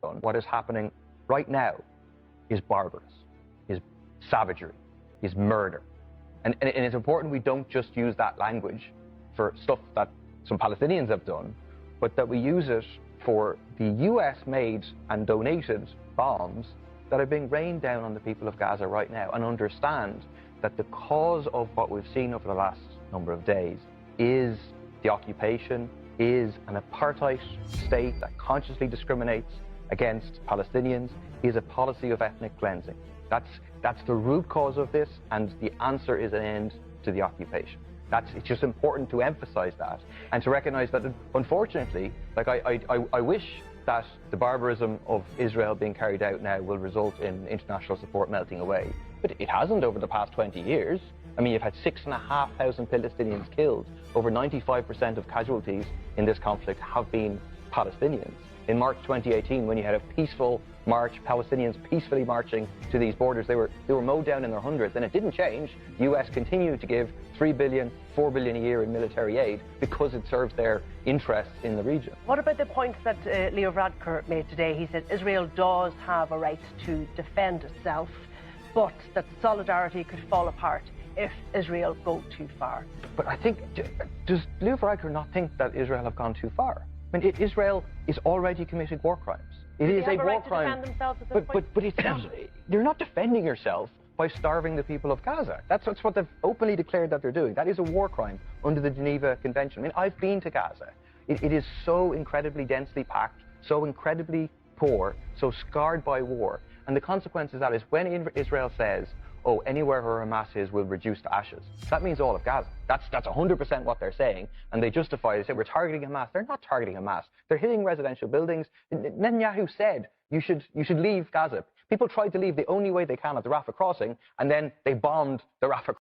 done. What is happening right now is barbarous, is savagery, is murder. And it's important we don't just use that language for stuff that some Palestinians have done, but that we use it for the US-made and donated bombs that are being rained down on the people of Gaza right now, and understand that the cause of what we've seen over the last number of days is the occupation, is an apartheid state that consciously discriminates against Palestinians, is a policy of ethnic cleansing. That's the root cause of this, and the answer is an end to the occupation. It's just important to emphasize that, and to recognize that, unfortunately, I wish that the barbarism of Israel being carried out now will result in international support melting away. But it hasn't over the past 20 years. I mean, you've had 6,500 Palestinians killed. Over 95% of casualties in this conflict have been Palestinians. In March 2018, when you had a peaceful march, Palestinians peacefully marching to these borders, they were mowed down in their hundreds, and it didn't change. The US continued to give $3 billion, $4 billion a year in military aid because it serves their interests in the region. What about the point that Leo Varadkar made today? He said Israel does have a right to defend itself, but that solidarity could fall apart if Israel go too far. But I think, does Leo Varadkar not think that Israel have gone too far? I mean, Israel is already committing war crimes. It is a war crime. But it's not, you're not defending yourself by starving the people of Gaza. That's what they've openly declared that they're doing. That is a war crime under the Geneva Convention. I mean, I've been to Gaza. It is so incredibly densely packed, so incredibly poor, so scarred by war. And the consequence of that is when Israel says, oh, anywhere where Hamas is will reduce to ashes, that means all of Gaza. That's 100% what they're saying. And they justify it. They say, we're targeting Hamas. They're not targeting Hamas. They're hitting residential buildings. Netanyahu said, you should leave Gaza. People tried to leave the only way they can at the Rafah crossing, and then they bombed the Rafah crossing.